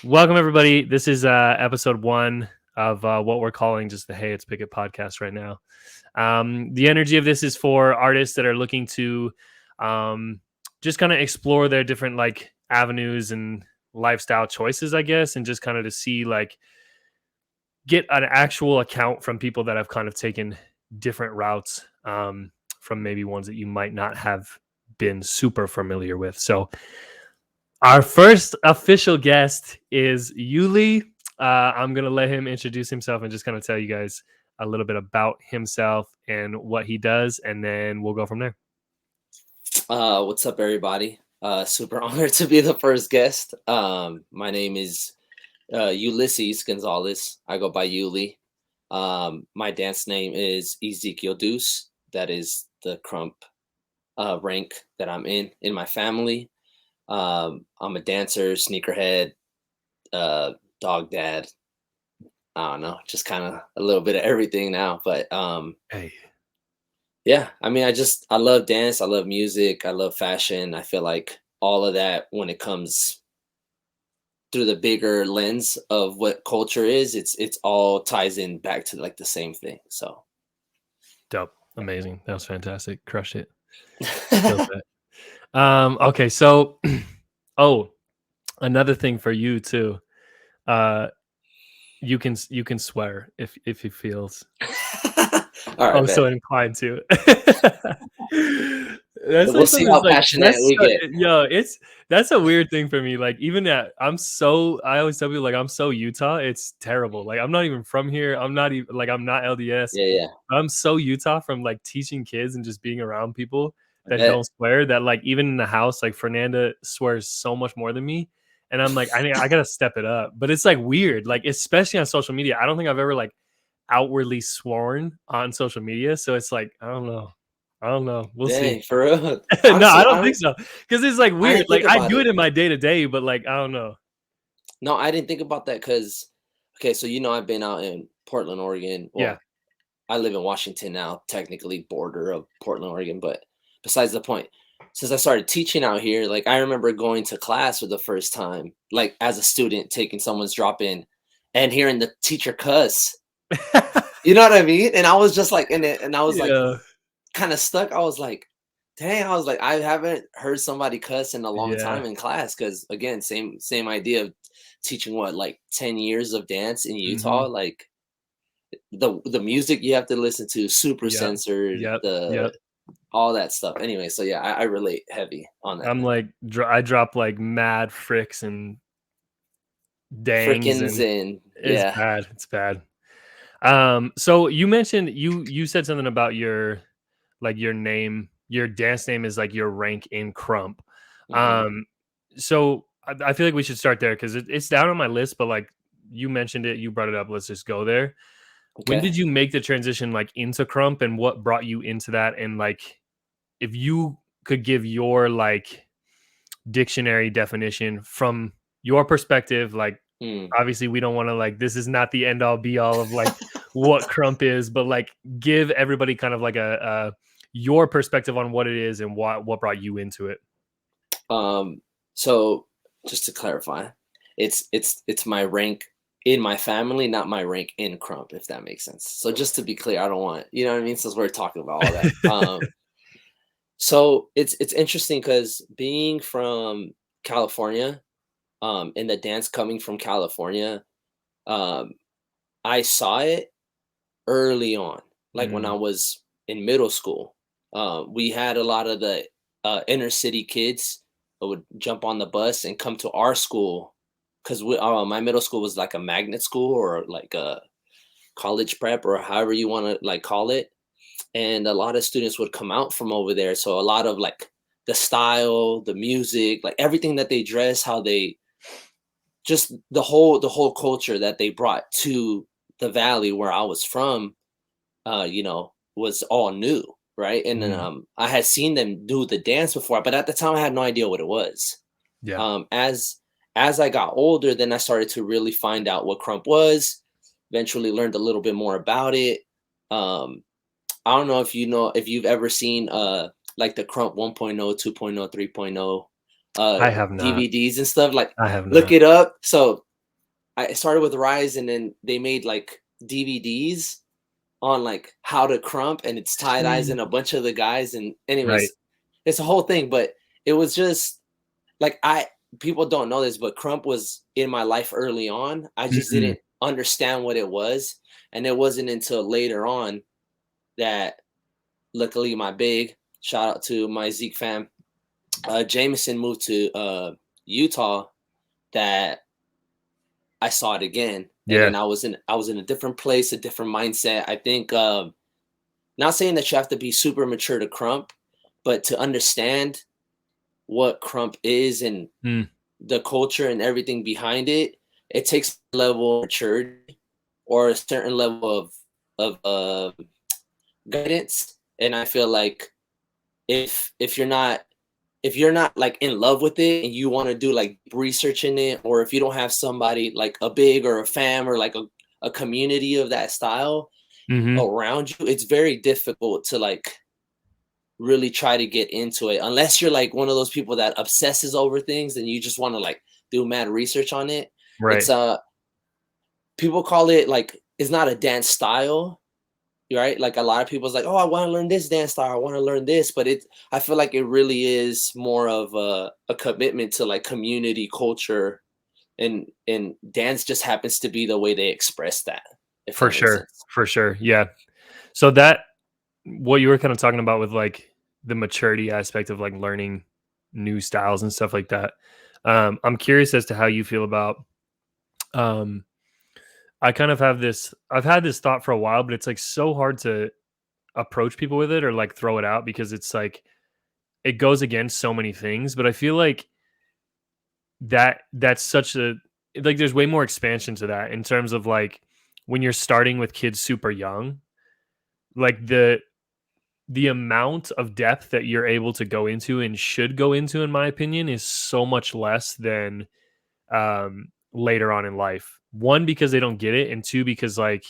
Welcome, everybody. This is episode 1 of what we're calling just the Hey Its Pickett Podcast right now. The energy of this is for artists that are looking to just kind of explore their different like avenues and lifestyle choices, I guess, and just kind of to see like get an actual account from people that have kind of taken different routes from maybe ones that you might not have been super familiar with. So our first official guest is Yuli. I'm going to let him introduce himself and just kind of tell you guys a little bit about himself and what he does, and then we'll go from there. What's up, everybody? Super honored to be the first guest. My name is Uly Gonzalez. I go by Yuli. My dance name is Ezekiel Deuce. That is the krump rank that I'm in my family. I'm a dancer, sneakerhead, dog dad. I don't know, just kind of a little bit of everything now. But Hey, yeah, I mean, I love dance. I love music. I love fashion. I feel like all of that when it comes through the bigger lens of what culture is, it's all ties in back to like the same thing. So dope, amazing. That was fantastic. Crushed it. Killed that. Okay, so another thing for you too. Uh, you can swear if he feels all right, so bet. inclined to. That's We'll like see something how that's like passionate we get. that's a weird thing for me. Like even that I always tell people like I'm so Utah, it's terrible. Like I'm not even from here. I'm not even like I'm not LDS. Yeah, yeah. I'm so Utah from like teaching kids and just being around people I that bet. don't swear that like even in the house, like Fernanda swears so much more than me. And I'm like, I gotta step it up. But it's like weird, like especially on social media. I don't think I've ever like outwardly sworn on social media. So it's like, I don't know. I don't know. We'll see. Dang, for real. No, I Honestly, don't think so. Because it's like I weird. didn't Like think I about do it. it in my day to day, but like I don't know. No, I didn't think about that because, okay, so I've been out in Portland, Oregon. Yeah. Well, I live in Washington now, technically border of Portland, Oregon. But besides the point, since I started teaching out here, like I remember going to class for the first time, like as a student, taking someone's drop in and hearing the teacher cuss. You know what I mean? And I was just like in it, and I was like Yeah. kind of stuck. I was like, dang, I was like, I haven't heard somebody cuss in a long Yeah. time in class. Cause again, same idea of teaching what, like 10 years of dance in Hmm. Utah, like the music you have to listen to super Yep. censored, Yep. the Yep. all that stuff. Anyway, so yeah, I relate heavy on that. I'm like I drop like mad fricks and dangs Frickins and and it's yeah. bad. It's bad. So you mentioned you said something about your like your name, your dance name is like your rank in krump. Hmm. Um, so I feel like we should start there because it's down on my list, but like you mentioned it, you brought it up. Let's just go there. When Okay. did you make the transition like into krump, and what brought you into that? And like, if you could give your like dictionary definition from your perspective, like Mm. obviously we don't want to like this is not the end all be all of like what krump is, but like give everybody kind of like a your perspective on what it is and what brought you into it. So just to clarify, it's my rank in my family, not my rank in Crump, if that makes sense. So just to be clear, I don't want, you know what I mean? Since we're talking about all that. So it's interesting because being from California, and the dance coming from California, um, I saw it early on, like when I Mm, was in middle school. We had a lot of the inner city kids that would jump on the bus and come to our school because my middle school was like a magnet school or like a college prep or however you want to like call it. And a lot of students would come out from over there. So a lot of like the style, the music, like everything that they dress, how they just the whole culture that they brought to the valley where I was from, was all new, right? And then mm, I had seen them do the dance before, but at the time I had no idea what it was. yeah. As I got older, then I started to really find out what krump was. Eventually, learned a little bit more about it. Um, I don't know if you've ever seen like the krump 1.0, 2.0, 3.0 I have not. DVDs and stuff. Like, I have look not. it up. So I started with Rise, and then they made like DVDs on like how to krump, and it's tie dyes and a bunch of the guys. And Right. anyways, it's a whole thing. But it was just like people don't know this, but krump was in my life early on. I just Mhm. didn't understand what it was, and it wasn't until later on that luckily my big shout out to my Zeke fam, Jameson moved to Utah, that I saw it again. And Yeah. then I was in a different place, a different mindset. I think not saying that you have to be super mature to krump, but to understand what krump is and Mm. the culture and everything behind it, it takes a level of maturity or a certain level of guidance. And I feel like if you're not like in love with it and you want to do like research in it, or if you don't have somebody like a big or a fam or like a community of that style Mhm. around you, it's very difficult to like really try to get into it unless you're like one of those people that obsesses over things and you just want to like do mad research on it. It's Right. people call it like, it's not a dance style, right? Like a lot of people's like, oh, I want to learn this dance style, I want to learn this, but I feel like it really is more of a commitment to like community culture, and dance just happens to be the way they express that, if For that makes sure. sense. For sure. Yeah. So that what you were kind of talking about with like the maturity aspect of like learning new styles and stuff like that. I'm curious as to how you feel about um I kind of I've had this thought for a while, but it's like so hard to approach people with it or like throw it out because it's like it goes against so many things. But I feel like that's such a like there's way more expansion to that in terms of like when you're starting with kids super young, like the amount of depth that you're able to go into and should go into, in my opinion, is so much less than later on in life. One, because they don't get it, and two, because like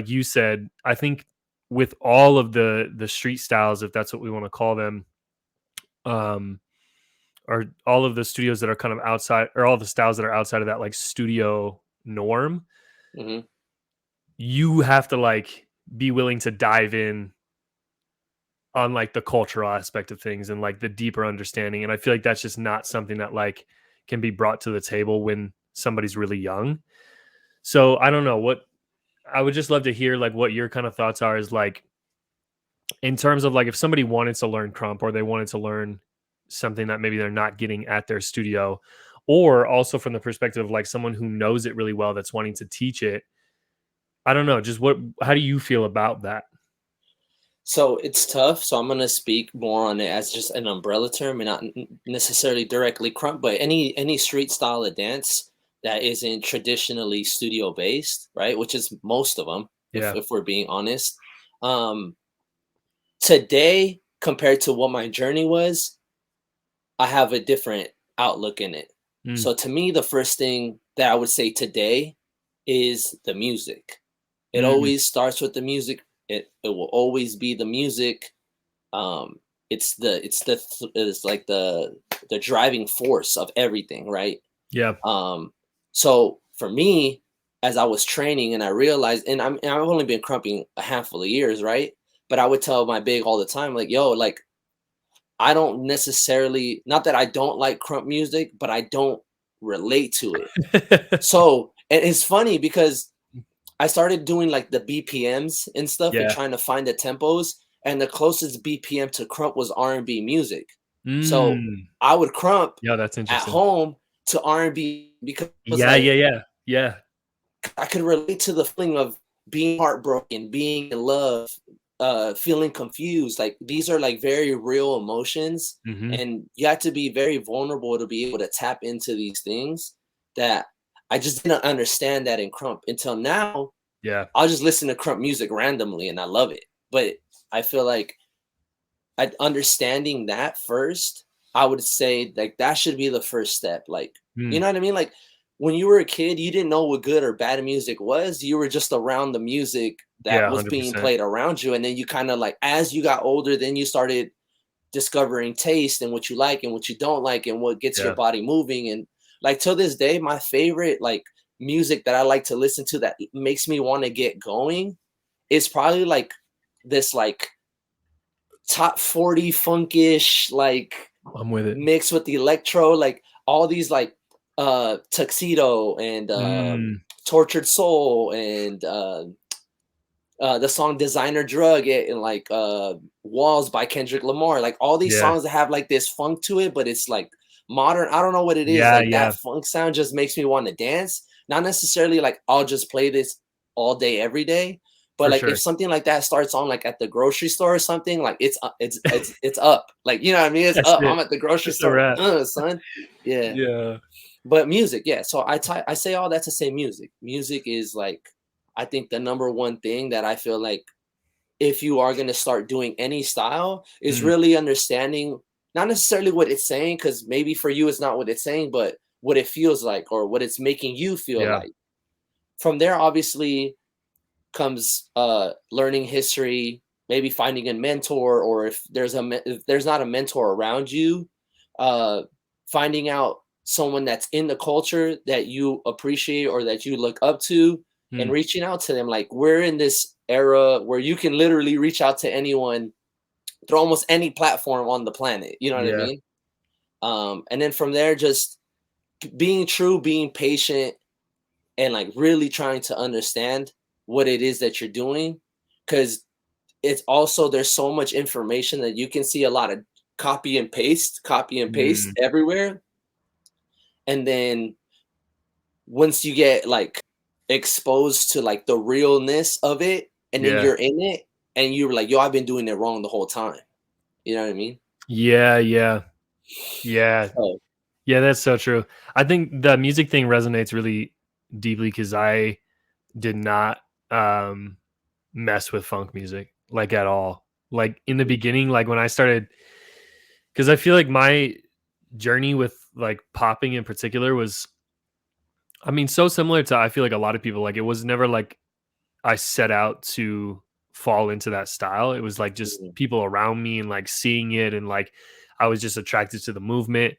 you said, I think with all of the street styles, if that's what we want to call them, um, or all of the studios that are kind of outside, or all the styles that are outside of that like studio norm, Hmm. you have to like be willing to dive in on like the cultural aspect of things and like the deeper understanding. And I feel like that's just not something that like can be brought to the table when somebody's really young. So I don't know what I would just love to hear like what your kind of thoughts are is like in terms of like if somebody wanted to learn krump or they wanted to learn something that maybe they're not getting at their studio, or also from the perspective of like someone who knows it really well that's wanting to teach it. I don't know, just what how do you feel about that? So it's tough. So I'm gonna speak more on it as just an umbrella term and not necessarily directly krump, but any street style of dance that isn't traditionally studio based, right? Which is most of them, Yeah. if we're being honest. Um, Today, compared to what my journey was, I have a different outlook in it. Mm, So to me, the first thing that I would say today is the music. It mm, always starts with the music. It will always be the music. Um, it's like the driving force of everything, right? yeah. So for me, as I was training and I realized, and I've only been crumping a handful of years, right? But I would tell my big all the time, like, yo, like I don't necessarily, not that I don't like krump music, but I don't relate to it. So, and it's funny because I started doing like the BPMs and stuff and Yeah. trying to find the tempos, and the closest BPM to krump was R&B music. So Mm. I would krump Yeah, that's at interesting. home to R&B because it was Yeah, yeah, like yeah. Yeah. I could relate to the feeling of being heartbroken, being in love, feeling confused. Like these are like very real emotions, Mhm. and you have to be very vulnerable to be able to tap into these things that I just didn't understand that in krump until now. Yeah. I'll just listen to krump music randomly and I love it. But I feel like understanding that first, I would say like that should be the first step. Like, you Mm. know what I mean? Like when you were a kid, you didn't know what good or bad music was. You were just around the music that Yeah, was being 100%. played around you. And then you kind of like, as you got older, then you started discovering taste and what you like and what you don't like and what gets your Yeah. body moving. And like till this day, my favorite like music that I like to listen to that makes me want to get going is probably like this like top 40 funkish, like I'm with it. mixed with the electro, like all these like Tuxedo and Tortured Soul and the song Designer Drug and like Walls by Kendrick Lamar, like all these Yeah. songs that have like this funk to it, but it's like modern. I don't know what it is. Yeah, Like yeah. that funk sound just makes me want to dance. Not necessarily like I'll just play this all day, every day. But For like sure. if something like that starts on like at the grocery store or something, like it's up. Like, you know what I mean? It's That's up. it. I'm at the grocery That's a store, wrap. son. Yeah. Yeah. But music, yeah. So I say all that to say music. Music is like, I think the number one thing that I feel like if you are going to start doing any style is really understanding not necessarily what it's saying, because maybe for you it's not what it's saying, but what it feels like or what it's making you feel Yeah. like. From there, obviously, comes learning history, maybe finding a mentor, or if there's not a mentor around you, finding out someone that's in the culture that you appreciate or that you look up to, and reaching out to them. Like, we're in this era where you can literally reach out to anyone through almost any platform on the planet, you know what I Yeah. mean? And then from there, just being true, being patient, and like really trying to understand what it is that you're doing, because it's also, there's so much information that you can see a lot of copy and paste everywhere. And then once you get like exposed to like the realness of it, and then Yeah. you're in it and you're like, yo, I've been doing it wrong the whole time. You know what I mean? Yeah, yeah. Yeah. So Yeah, that's so true. I think the music thing resonates really deeply because I did not mess with funk music like at all. Like in the beginning, like when I started, because I feel like my journey with like popping in particular was, I mean, so similar to, I feel like a lot of people, like it was never like I set out to fall into that style. It was like just mhm, people around me and like seeing it, and like I was just attracted to the movement,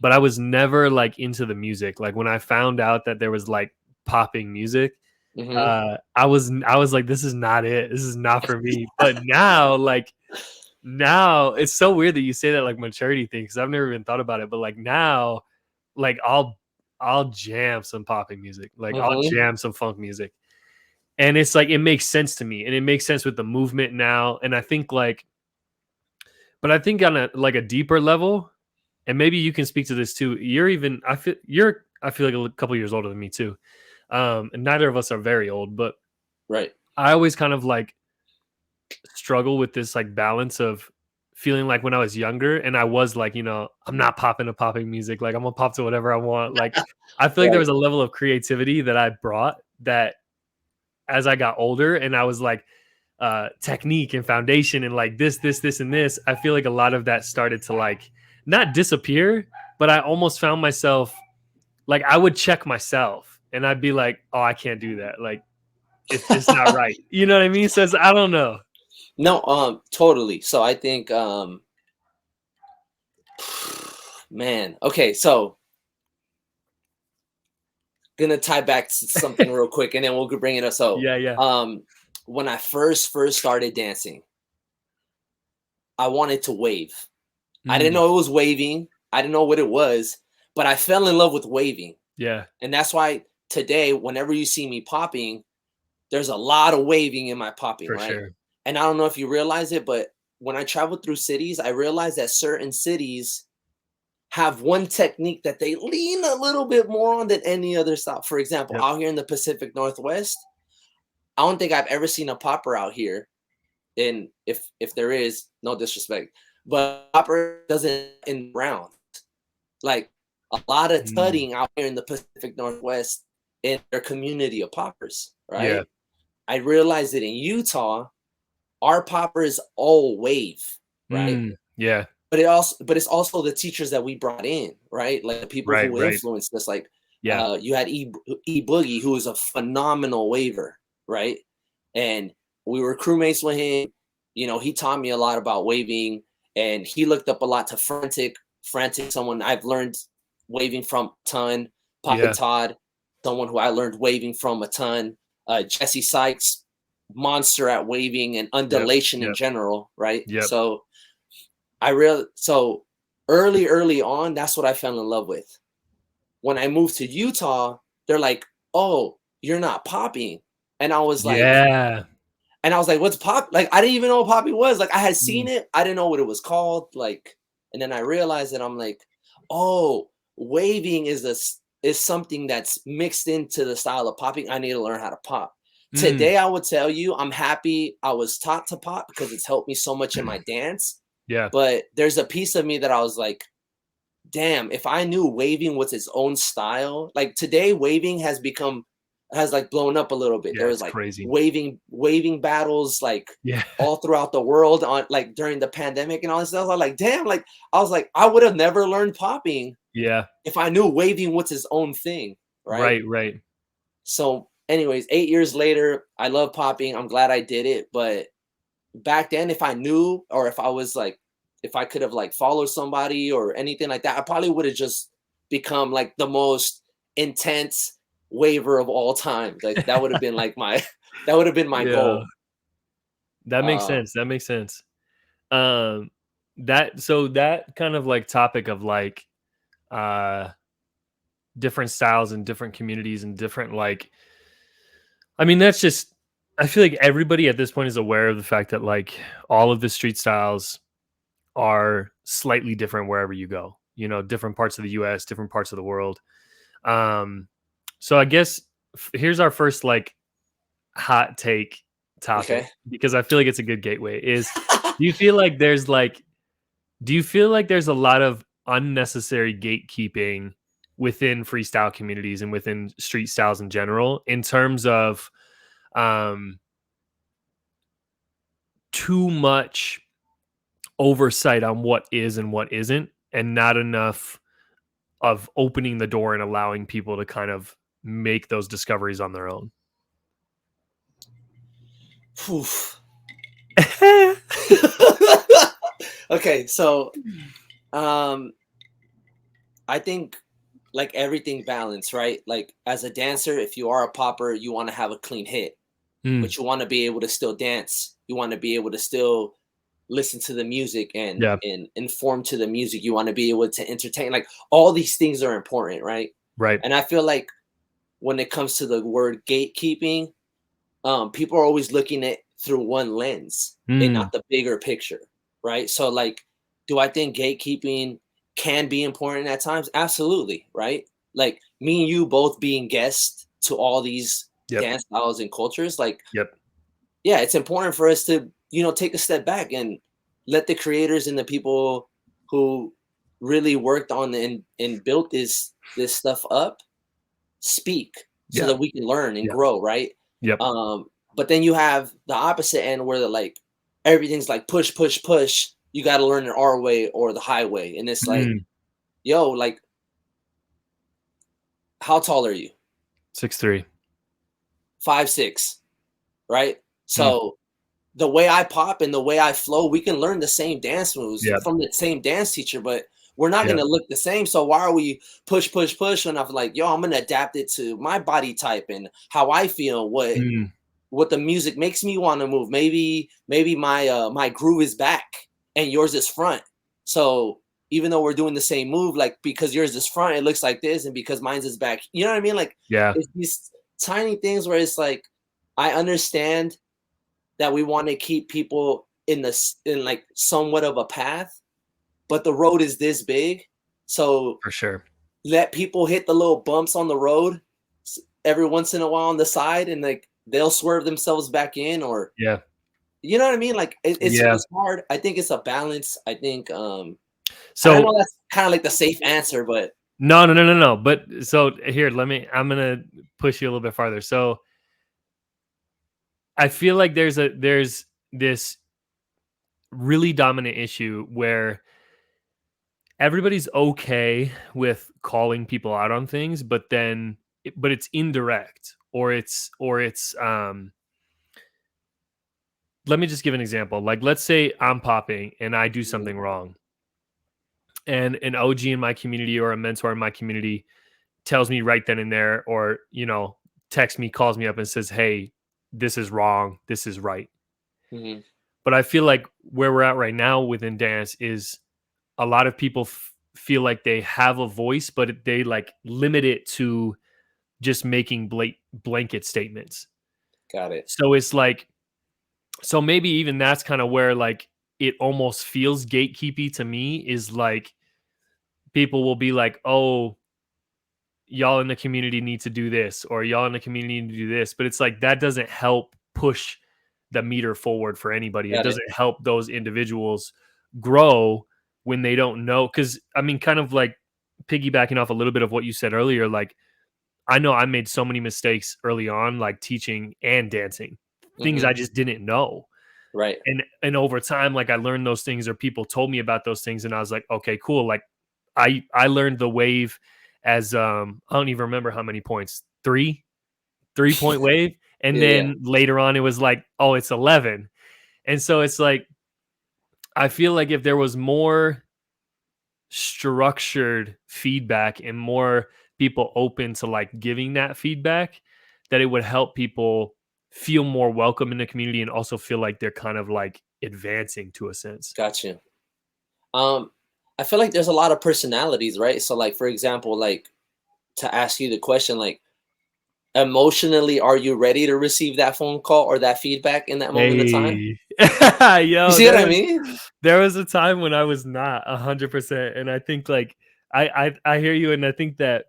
but I was never like into the music. Like when I found out that there was like popping music, mhm. I was like, this is not it. This is not for me. But now, like now, it's so weird that you say that like maturity thing, because I've never even thought about it. But like now, like I'll jam some popping music. Like I'll Mhm. jam some funk music. And it's like it makes sense to me, and it makes sense with the movement now. And I think like, but I think on a like a deeper level, and maybe you can speak to this too. I feel like a couple years older than me too. And neither of us are very old, but Right. I always kind of like struggle with this like balance of feeling like when I was younger and I was like, I'm not popping to popping music. Like I'm gonna pop to whatever I want. Like I feel like there Right. was a level of creativity that I brought that as I got older and I was like technique and foundation and like this, and this, I feel like a lot of that started to like not disappear, but I almost found myself like I would check myself and I'd be like, oh, I can't do that. Like it's not right. You know what I mean? So I don't know. No, totally. So I think, man, okay, so gonna tie back to something real quick, and then we'll bring it up. So, Yeah, yeah. when I first started dancing, I wanted to wave. I didn't Mm, know it was waving. I didn't know what it was, but I fell in love with waving, yeah, and that's why today, whenever you see me popping, there's a lot of waving in my popping, for right? sure. And I don't know if you realize it, but when I travel through cities, I realize that certain cities have one technique that they lean a little bit more on than any other style. For example, Yep. out here in the Pacific Northwest, I don't think I've ever seen a popper out here. And if there is, no disrespect, but popper doesn't in round. Like a lot of Mm, tutting out here in the Pacific Northwest in their community of poppers, yeah. right? I realized that in Utah, our popper is all wave, right? Yeah. But it's also the teachers that we brought in, right? Like the people Right, who right. influenced us. Like Yeah. you had E Boogie, who was a phenomenal waver, right? And we were crewmates with him. You know, he taught me a lot about waving, and he looked up a lot to Frantic, someone I've learned waving from ton, Papa Yeah. Todd. someone who I learned waving from a ton. Jesse Sykes, monster at waving and undulation in general, right? Yep. So so early on, that's what I fell in love with. When I moved to Utah, they're like, "Oh, you're not popping," and I was like, "What's pop?" Like, I didn't even know what popping was. Like, I had seen it, I didn't know what it was called. Like, and then I realized that I'm like, "Oh, waving is something that's mixed into the style of popping. I need to learn how to pop." Today, I would tell you, I'm happy I was taught to pop because it's helped me so much in my dance. Yeah. But there's a piece of me that I was like, damn, if I knew waving was its own style, like today, waving has like blown up a little bit. Yeah, There was it's like crazy. waving battles, like Yeah. all throughout the world on like during the pandemic and all this stuff. I was like, damn, like I was like, I would have never learned popping Yeah. if I knew waving was its own thing. Right. Right. So, anyways, 8 years later, I love popping. I'm glad I did it. But back then, if I knew, or if I was like, if I could have like followed somebody or anything like that, I probably would have just become like the most intense waver of all time. Like that would have been like that would have been my goal. That makes sense. That makes sense. That kind of like topic of like different styles and different communities and different like, I mean, that's just, I feel like everybody at this point is aware of the fact that like all of the street styles are slightly different wherever you go, you know, different parts of the US, different parts of the world. So I guess here's our first like hot take topic, because I feel like it's a good gateway is, do you feel like there's a lot of unnecessary gatekeeping within freestyle communities and within street styles in general in terms of too much oversight on what is and what isn't, and not enough of opening the door and allowing people to kind of make those discoveries on their own? Okay, so I think like everything balanced, right? Like as a dancer, if you are a popper, you want to have a clean hit, but you want to be able to still dance. You want to be able to still listen to the music and inform to the music. You want to be able to entertain. Like all these things are important, right? Right. And I feel like when it comes to the word gatekeeping, people are always looking at through one lens and not the bigger picture, right? So like, do I think gatekeeping can be important at times? Absolutely, right? Like me and you both being guests to all these dance styles and cultures, like, yeah, it's important for us to, you know, take a step back and let the creators and the people who really worked on and built this stuff up speak so that we can learn and grow, right? But then you have the opposite end where like everything's like push, push, push. You got to learn it our way or the highway, and it's like, yo, like, how tall are you? 6'3". 5'6", right? So the way I pop and the way I flow, we can learn the same dance moves from the same dance teacher, but we're not going to look the same. So why are we push, push, push? And I'm like, yo, I'm going to adapt it to my body type and how I feel, what the music makes me want to move. Maybe my my groove is back and yours is front. So even though we're doing the same move, like because yours is front, it looks like this, and because mine's is back. You know what I mean? Like it's these tiny things where it's like, I understand that we want to keep people in like somewhat of a path, but the road is this big. So For sure. let people hit the little bumps on the road every once in a while on the side, and like they'll swerve themselves back in, or you know what I mean? Like it's hard. I think it's a balance. I think so I know that's kind of like the safe answer, but no. But so here, I'm gonna push you a little bit farther. So I feel like there's this really dominant issue where everybody's okay with calling people out on things, but it's indirect, or it's let me just give an example. Like, let's say I'm popping and I do something wrong, and an OG in my community or a mentor in my community tells me right then and there, or, texts me, calls me up and says, hey, this is wrong, this is right. Hmm. But I feel like where we're at right now within dance is a lot of people feel like they have a voice, but they like limit it to just making blanket statements. Got it. So it's like, so maybe even that's kind of where like it almost feels gatekeepy to me, is like people will be like, oh, y'all in the community need to do this, or y'all in the community need to do this. But it's like that doesn't help push the meter forward for anybody. It Got it. doesn't help those individuals grow when they don't know. Cause I mean, kind of like piggybacking off a little bit of what you said earlier, like I know I made so many mistakes early on, like teaching and dancing, things Hmm. I just didn't know. Right. And over time, like I learned those things, or people told me about those things, and I was like, okay, cool. Like I learned the wave as I don't even remember how many points, 3 point wave. And Yeah, yeah. then later on it was like, oh, it's 11. And so it's like I feel like if there was more structured feedback and more people open to like giving that feedback, that it would help people feel more welcome in the community and also feel like they're kind of like advancing to a sense. Got you. Um, I feel like there's a lot of personalities, right? So, like, for example, like, to ask you the question, like, emotionally, are you ready to receive that phone call or that feedback in that moment of time? Hey, You yo, see what I mean? there was a time when I was not 100%, and I think like I hear you, and I think that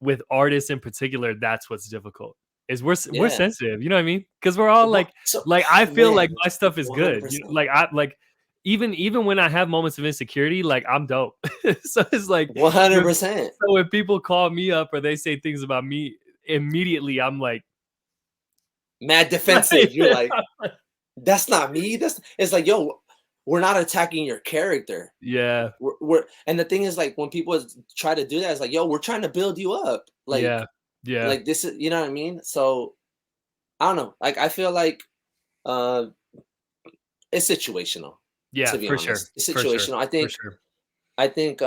with artists in particular, that's what's difficult. Is we're Yeah. sensitive, you know what I mean? Because we're all Well, like, so, I oh, feel like man, my stuff is good. 100%. Like I like even when I have moments of insecurity, like I'm dope. So it's like when 100%. so when people call me up or they say things about me, immediately I'm like, Mad defensive. You're like, that's not me. It's like, yo, we're not attacking your character. yeah, And the thing is, like, when people try to do that, it's like, yo, we're trying to build you up. yeah, yeah, Like this is, you know what I mean? So I don't know. Like, I feel like uh it's situational, yeah, to be for sure, honest. It's for sure, situational. I for think sure. I think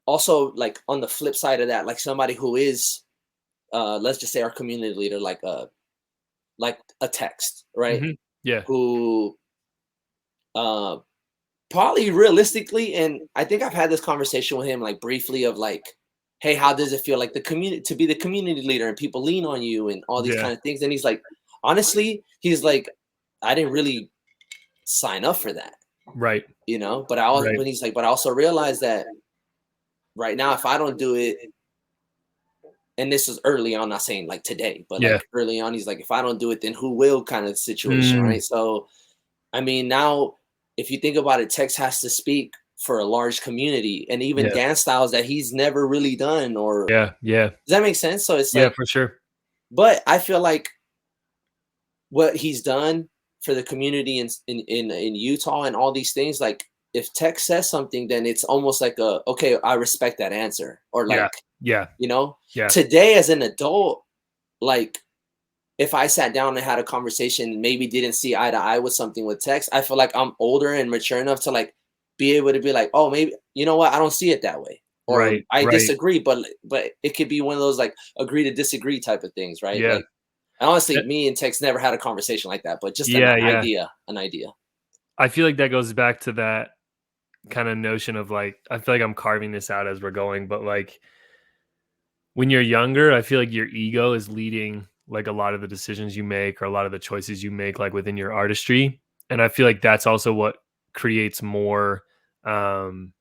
also, like, on the flip side of that, like, somebody who is let's just say our community leader, like a text, right? Hmm. Yeah, Who uh probably realistically, and I think I've had this conversation with him, like, briefly, of like, hey, how does it feel like the community to be the community leader and people lean on you and all these yeah, kind of things? And he's like, honestly, he's like, I didn't really sign up for that, right, But I was, right, but he's like, but I also realized that right now, if I don't do it, and this is early on, not saying like today, but yeah, like early on, he's like, if I don't do it, then who will, kind of situation, mm, right? So, I mean, now if you think about it, Tex has to speak for a large community and even yeah, dance styles that he's never really done. Or yeah, yeah, does that make sense? So it's yeah, like, for sure. but I feel like what he's done for the community in Utah and all these things, like, if Tex says something, then it's almost like a, okay, I respect that answer, or Yeah, like, yeah, you know, yeah, today as an adult, like, if I sat down and had a conversation and maybe didn't see eye to eye with something with Tex, I feel like I'm older and mature enough to like be able to be like, oh, maybe, you know what, I don't see it that way, or right, I right, disagree, but it could be one of those like agree to disagree type of things, right? yeah, Like, honestly, that- me and Tex never had a conversation like that, but just an yeah, yeah. idea, an idea. I feel like that goes back to that kind of notion of like, I feel like I'm carving this out as we're going, but like when you're younger, I feel like your ego is leading like a lot of the decisions you make, or a lot of the choices you make, like within your artistry. And I feel like that's also what creates more, um,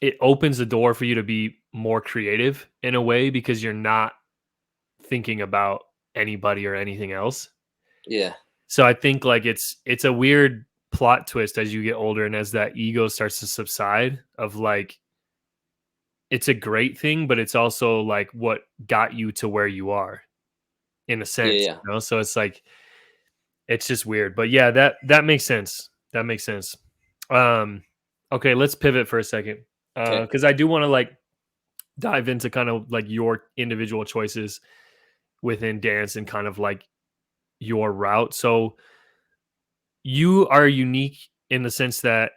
it opens the door for you to be more creative in a way, because you're not thinking about anybody or anything else. Yeah, So I think like it's a weird plot twist as you get older and as that ego starts to subside, of like it's a great thing, but it's also like what got you to where you are in a yeah, sense, yeah. So it's like it's just weird. But yeah, that makes sense. That makes sense. Um okay, let's pivot for a second. Okay. Because I do want to like dive into kind of like your individual choices within dance and kind of like your route. So you are unique in the sense that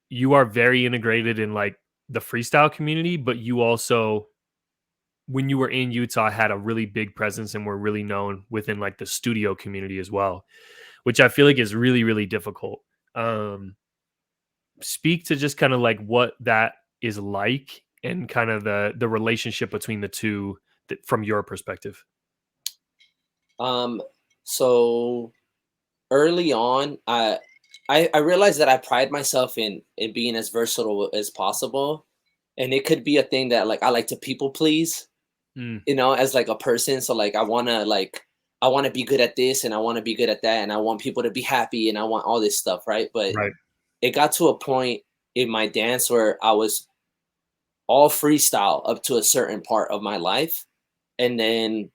you are very integrated in like the freestyle community, but you also, when you were in Utah, had a really big presence and were really known within like the studio community as well, which I feel like is really, really difficult. Um, Speak to just kind of like what that is like and kind of the relationship between the two from your perspective. Um, so early on, I realized that I pride myself in being as versatile as possible, and it could be a thing that like I like to people please, Mm, as like a person. So like I want to be good at this and I want to be good at that and I want people to be happy and I want all this stuff, right? But right. it got to a point in my dance where I was all freestyle up to a certain part of my life, and then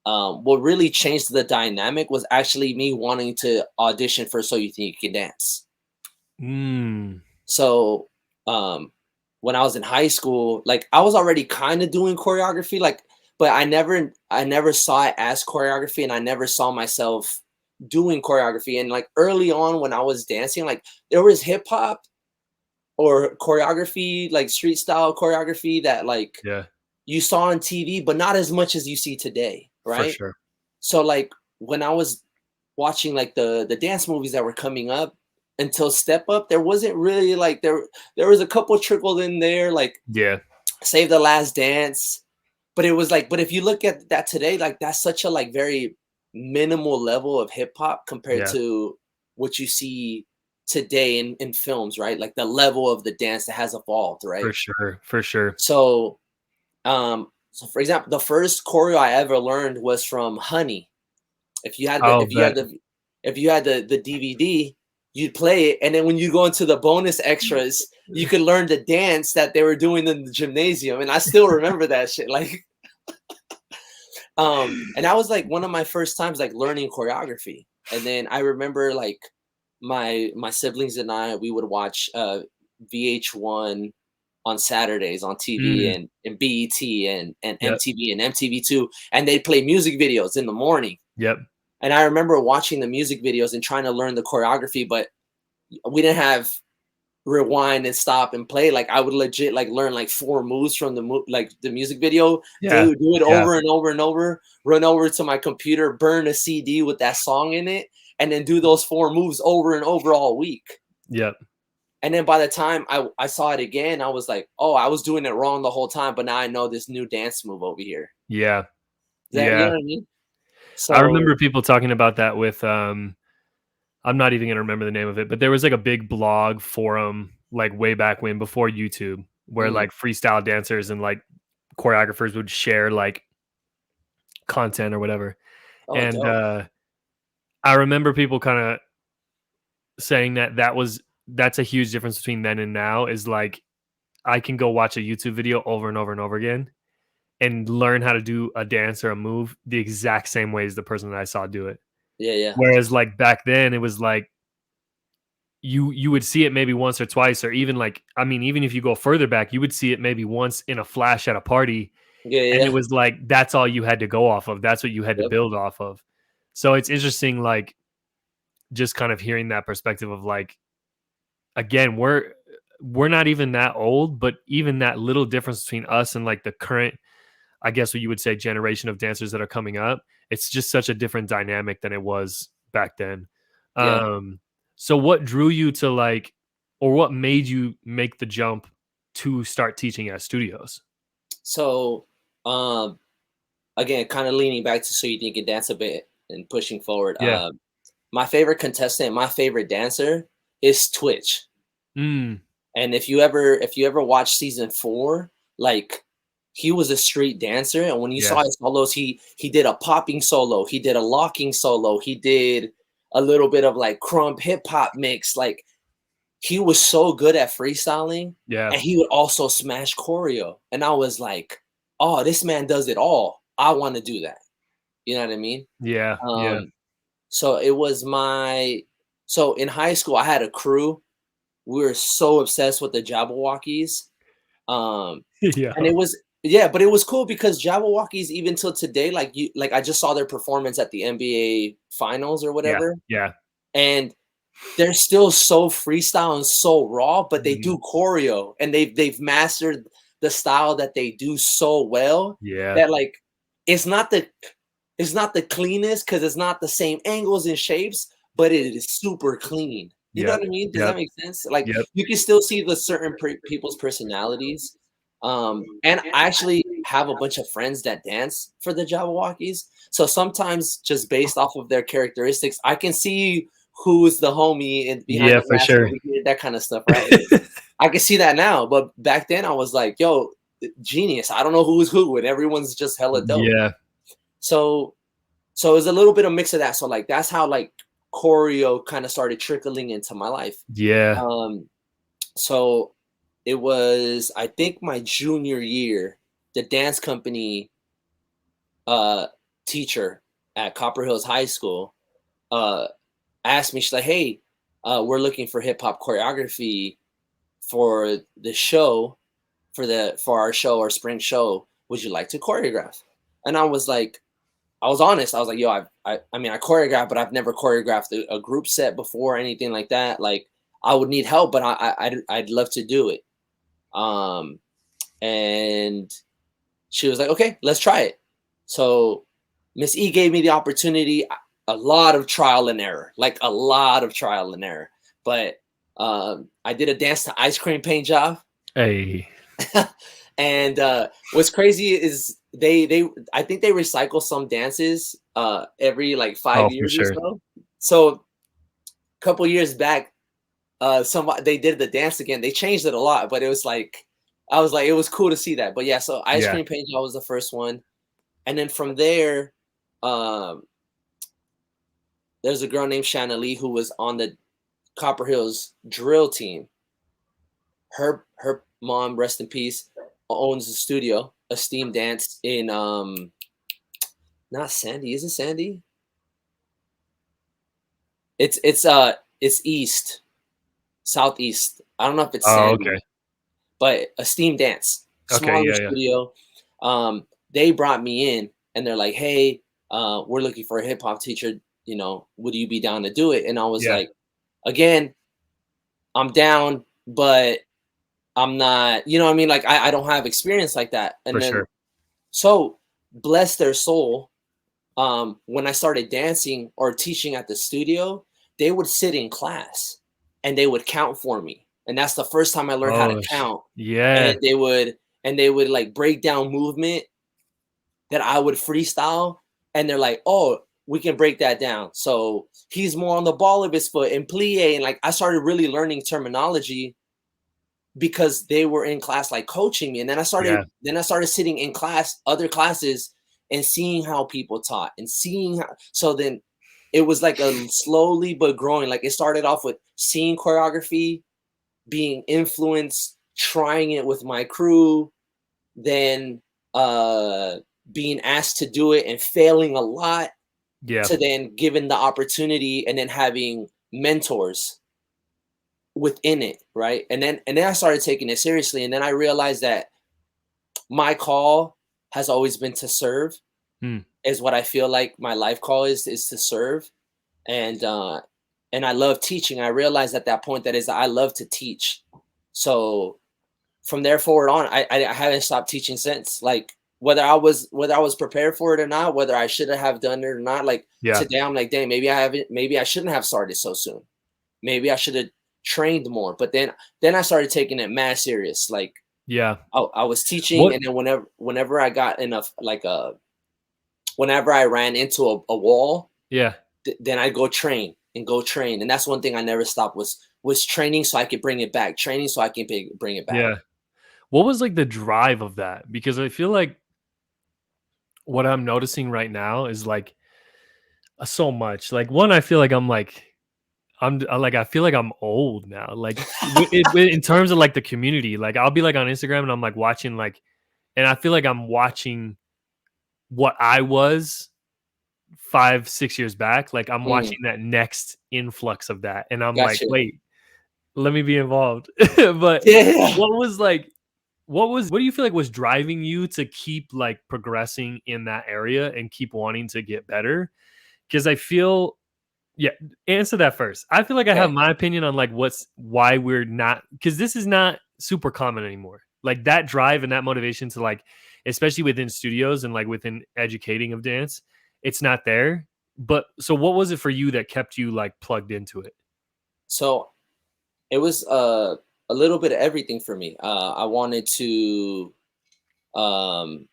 what really changed the dynamic was actually me wanting to audition for So You Think You Can Dance. Mm, So when I was in high school, like I was already kind of doing choreography, like, but I never saw it as choreography, and I never saw myself doing choreography. And like early on when I was dancing, like there was hip hop or choreography, like street style choreography that like yeah, you saw on TV, but not as much as you see today, for right? sure. So like when I was watching like the dance movies that were coming up until Step Up, there wasn't really like there was a couple trickled in there, like Yeah, Save the Last Dance, but it was like, but if you look at that today, like that's such a like very minimal level of hip hop compared yeah, to what you see today in films, right? Like the level of the dance that has evolved, for right? sure, for sure. So for example, the first choreo I ever learned was from Honey. If you had the I'll if you had bet. the if you had the DVD, you'd play it, and then when you go into the bonus extras, you could learn the dance that they were doing in the gymnasium. And I still remember that shit. Like, and that was like one of my first times like learning choreography. And then I remember like my siblings and I, we would watch VH1 on Saturdays on TV, Mm, and BET and yep, MTV and MTV2, and they'd play music videos in the morning. yep, And I remember watching the music videos and trying to learn the choreography, but we didn't have rewind and stop and play. Like I would legit like learn like four moves from like the music video, yeah, do it yeah, over and over and over, run over to my computer, burn a CD with that song in it, and then do those four moves over and over all week. yep, And then by the time I saw it again, I was like, oh, I was doing it wrong the whole time, but now I know this new dance move over here. yeah, You yeah. know what I mean? I So remember people talking about that with I'm not even gonna remember the name of it, but there was like a big blog forum like way back when before YouTube where mm, like freestyle dancers and like choreographers would share like content or whatever. oh And dope. I remember people kind of saying that that's a huge difference between then and now is like I can go watch a YouTube video over and over and over again and learn how to do a dance or a move the exact same way as the person that I saw do it. Yeah, yeah. Whereas like back then it was like you would see it maybe once or twice, or even like I mean, even if you go further back, you would see it maybe once in a flash at a party, Yeah, and it yeah. was like that's all you had to go off of. That's what you had to Yep. build off of. So it's interesting, like just kind of hearing that perspective of like again, we're not even that old, but even that little difference between us and like the current, I guess what you would say, generation of dancers that are coming up, it's just such a different dynamic than it was back then. Yeah. Um, so what drew you to like, or what made you make the jump to start teaching at studios? So um again, kind of leaning back to So You Think You Can Dance a bit and pushing forward. Yeah. My favorite contestant, my favorite dancer is Twitch. Mm, And if you ever watch season 4, like he was a street dancer, and when you yeah. saw his solos, he did a popping solo, he did a locking solo, he did a little bit of like krump hip hop mix. Like he was so good at freestyling, Yeah. and he would also smash choreo. And I was like, oh, this man does it all. I want to do that. You know what I mean? Yeah. Yeah. Um, so it was so in high school, I had a crew. We were so obsessed with the Jabberwockies. Um, and Yeah. it was, yeah, but it was cool because Jabberwockies, even till today, like I just saw their performance at the NBA finals or Yeah. whatever. Yeah. And they're still so freestyle and so raw, but they Mhm. do choreo, and they've mastered the style that they do so well Yeah. that like it's not the cleanest because it's not the same angles and shapes, but it is super clean. You know Yep. what I mean? Does that Yep. make sense? Like Yep. you can still see the certain people's personalities. And I actually have a bunch of friends that dance for the Jabberwockies. So sometimes just based off of their characteristics, I can see who's the homie and behind Yeah, the for mask sure. over here, that kind of stuff, right? I can see that now, but back then I was like, yo, genius. I don't know who's who, and everyone's just hella dope. Yeah. So it was a little bit of mix of that. So like that's how like choreo kind of started trickling into my life. Yeah. So it was, I think, my junior year, the dance company uh teacher at Copper Hills High School uh asked me, she's like, hey, we're looking for hip hop choreography for the show, for our show, our spring show. Would you like to choreograph? And I was like, I was honest. I was like, yo, I mean, I choreograph, but I've never choreographed a group set before or anything like that. Like, I would need help, but I'd love to do it. Um, and she was like, okay, let's try it. So Miss E gave me the opportunity. A lot of trial and error, like a lot of trial and error. But I did a dance to ice cream paint job. Hey. And what's crazy is they I think they recycle some dances every like 5 Oh, for years or sure. so. So a couple years back, somebody they did the dance again. They changed it a lot, but it was like I was like, it was cool to see that. But yeah, so ice Yeah. cream paint job was the first one, and then from there, um, there's a girl named Shanna Lee who was on the Copper Hills drill team. Her mom, rest in peace, owns a studio, Esteem Dance in not Sandy. Is it Sandy? It's east, southeast. I don't know if it's Oh, Sandy, okay. but Esteem Dance, Okay. smaller Yeah. Yeah. studio. They brought me in and they're like, hey, we're looking for a hip hop teacher. You know, would you be down to do it? And I was Yeah. like, again, I'm down, but I'm not, you know what I mean? Like I don't have experience like that. And For then sure. so bless their soul. When I started dancing or teaching at the studio, they would sit in class and they would count for me. And that's the first time I learned how to Oh, count. yeah. And they would like break down movement that I would freestyle. And they're like, oh, we can break that down. So he's more on the ball of his foot and plie. And like I started really learning terminology because they were in class like coaching me. And Yeah. then I started sitting in class, other classes, and seeing how people taught and seeing how, so then it was like a slowly but growing. Like it started off with seeing choreography, being influenced, trying it with my crew, then uh being asked to do it and failing a lot, Yeah. to then given the opportunity and then having mentors within it, right? And then I started taking it seriously, and then I realized that my call has always been to serve, Hmm. is what I feel like my life call is to serve. And I love teaching. I realized at that point that is I love to teach. So from there forward on, I haven't stopped teaching since. Like whether I was prepared for it or not, whether I should have done it or not, like Yeah. today I'm like, dang, maybe I shouldn't have started so soon. Maybe I should have trained more. But then I started taking it mad serious. Like Yeah. I was teaching, What? and then whenever I got enough, like whenever I ran into a wall, Yeah. then I go train and go train. And that's one thing I never stopped was training so I could bring it back, training so I can bring it back. Yeah. What was like the drive of that? Because I feel like what I'm noticing right now is like so much. Like one, I feel like like I feel like I'm old now. Like in terms of like the community, like I'll be like on Instagram and I'm like watching like, and I feel like I'm watching what I was 5, 6 years back. Like I'm Mm, watching that next influx of that, and I'm like, gotcha. wait, let me be involved. But Yeah. what was like, what do you feel like was driving you to keep like progressing in that area and keep wanting to get better? Because I feel Yeah, answer that first. I feel like I have Okay. my opinion on like why we're not, because this is not super common anymore. Like that drive and that motivation to like, especially within studios and like within educating of dance, it's not there. But so what was it for you that kept you like plugged into it? So it was a little bit of everything for me. I wanted to um,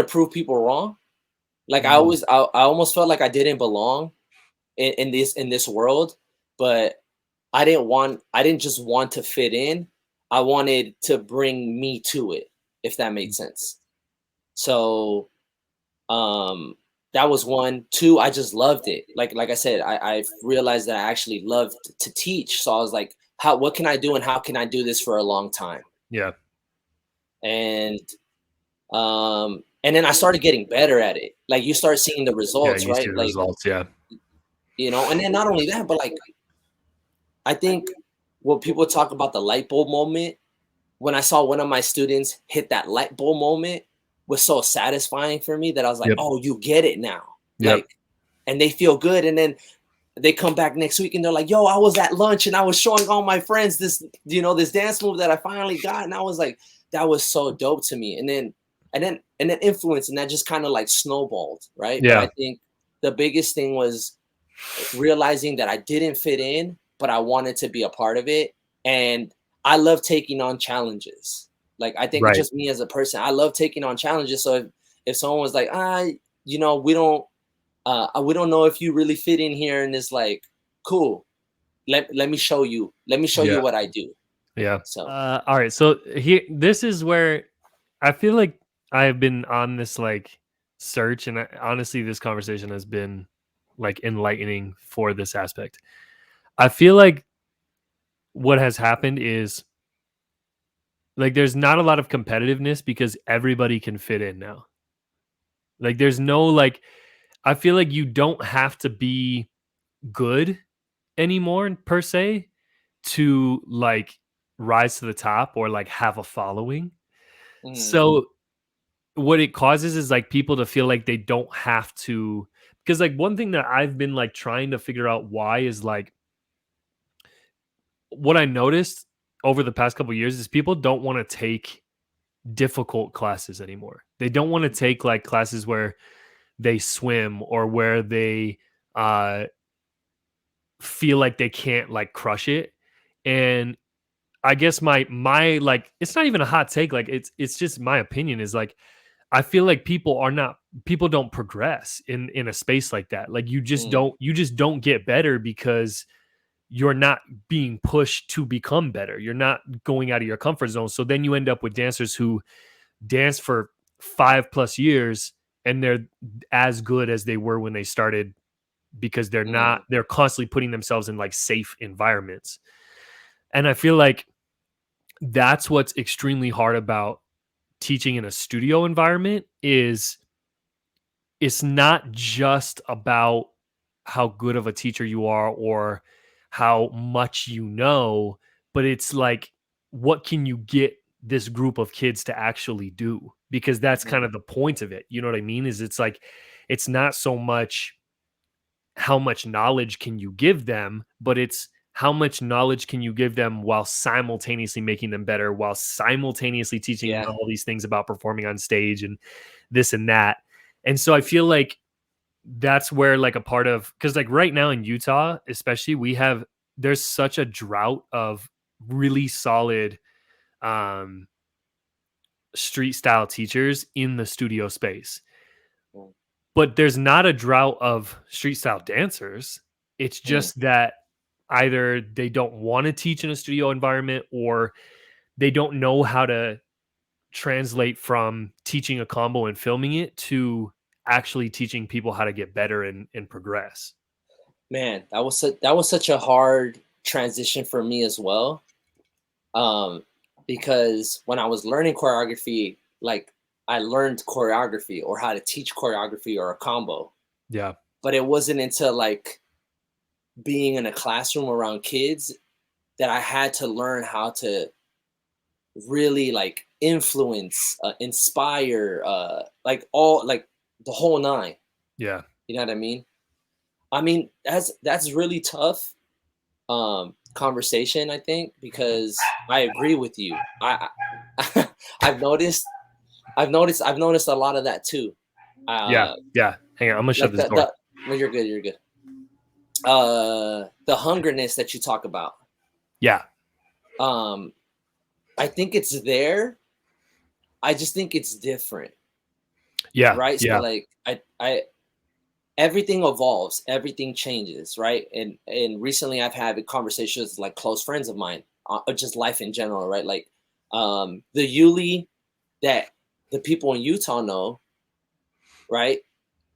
prove people wrong. Like Mm, I almost felt like I didn't belong in this world, but I didn't just want to fit in. I wanted to bring me to it, if that made sense. So um that was one. Two, I just loved it. Like I said, I realized that I actually loved to teach. So I was like, how what can I do and how can I do this for a long time? yeah, And and then I started getting better at it. Like you start seeing the yeah, results, you see right? the Like, results. Yeah, and then not only that, but like I think when people talk about the light bulb moment, when I saw one of my students hit that light bulb moment was so satisfying for me that I was like, yep, "Oh, you get it now." yep, Like, and they feel good, and then they come back next week and they're like, "Yo, I was at lunch and I was showing all my friends this, this dance move that I finally got." And I was like, that was so dope to me. And then influence, and that just kind of like snowballed, right? But I yeah, think the biggest thing was realizing that I didn't fit in, but I wanted to be a part of it. And I love taking on challenges. Like I think it's right. just me as a person. I love taking on challenges. So if someone was like, we don't know if you really fit in here, and it's like, cool. Let me show you. Let me show Yeah, you what I do. yeah. So All right. So here, this is where I feel like I've been on this like search, and honestly, this conversation has been like enlightening for this aspect. I feel like what has happened is like there's not a lot of competitiveness because everybody can fit in now. Like there's no like I feel like you don't have to be good anymore per se to like rise to the top or like have a following. mm, So what it causes is like people to feel like they don't have to, because like one thing that I've been like trying to figure out why is like what I noticed over the past couple years is people don't want to take difficult classes anymore. They don't want to take like classes where they swim or where they uh feel like they can't like crush it. And I guess my like it's not even a hot take, like it's just my opinion is like I feel like people don't progress in a space like that. Like mm, you just don't get better because you're not being pushed to become better. You're not going out of your comfort zone. So then you end up with dancers who dance for 5+ years and they're as good as they were when they started because mm, they're constantly putting themselves in like safe environments. And I feel like that's what's extremely hard about teaching in a studio environment is it's not just about how good of a teacher you are or how much you know, but it's like what can you get this group of kids to actually do? Because that's kind mhm. of the point of it. You know what I mean? Is it's like it's not so much how much knowledge can you give them, but it's how much knowledge can you give them while simultaneously making them better, while simultaneously teaching them Yeah. all these things about performing on stage and this and that. And so I feel like that's where like a part of because like right now in Utah, especially, there's such a drought of really solid um street style teachers in the studio space. Mm, But there's not a drought of street style dancers. It's mm. just that either they don't want to teach in a studio environment or they don't know how to translate from teaching a combo and filming it to actually teaching people how to get better and progress. Man, that was such a hard transition for me as well. Um, because when I was learning choreography, like I learned choreography or how to teach choreography or a combo, Yeah. but it wasn't until like being in a classroom around kids that I had to learn how to really like influence, inspire, like all like the whole nine. Yeah. You know what I mean? I mean, that's really tough conversation, I think, because I agree with you. I've noticed I've noticed a lot of that too. Yeah, Uh yeah. Hang on, I'm gonna shut like this door. no, you're good, you're good. The hungerness that you talk about. Yeah, Um I think it's there. I just think it's different, yeah, right? So yeah. like I everything evolves, everything changes, right? And recently I've had conversations with like close friends of mine, just life in general, right? Like the Yuli that the people in Utah know, right?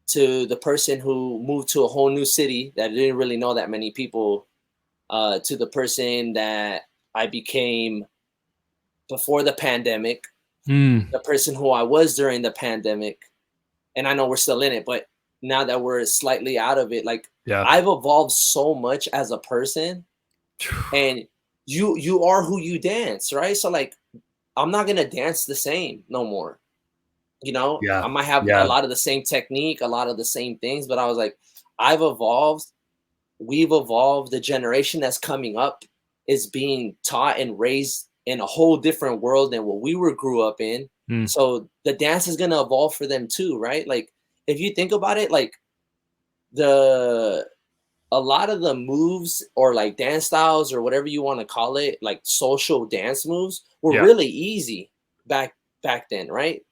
To the person who moved to a whole new city that didn't really know that many people, to the person that I became before the pandemic, Mm, the person who I was during the pandemic, and I know we're still in it, but now that we're slightly out of it, like yeah. I've evolved so much as a person, and you are who you dance, right? So like I'm not gonna dance the same no more. You know, Yeah, I might have a yeah. lot of the same technique, a lot of the same things, but I was like, I've evolved, we've evolved. The generation that's coming up is being taught and raised in a whole different world than what we were grew up in. Mm, So the dance is gonna evolve for them too, right? Like if you think about it, like the a lot of the moves or like dance styles or whatever you want to call it, like social dance moves, were yeah, really easy back then, right?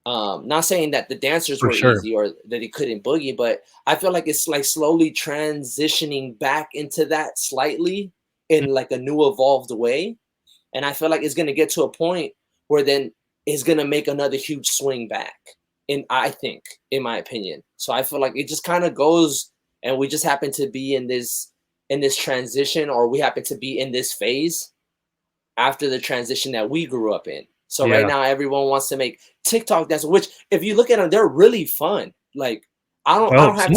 Not saying that the dancers for were sure. easy or that he couldn't boogie, but I feel like it's like slowly transitioning back into that slightly Mm, in like a new evolved way. And I feel like it's gonna get to a point where then it's gonna make another huge swing back. And I think, in my opinion. So I feel like it just kind of goes, and we just happen to be in this transition, or we happen to be in this phase after the transition that we grew up in. So right yeah. now, everyone wants to make TikTok dance, which if you look at them, they're really fun. Like I Oh, don't have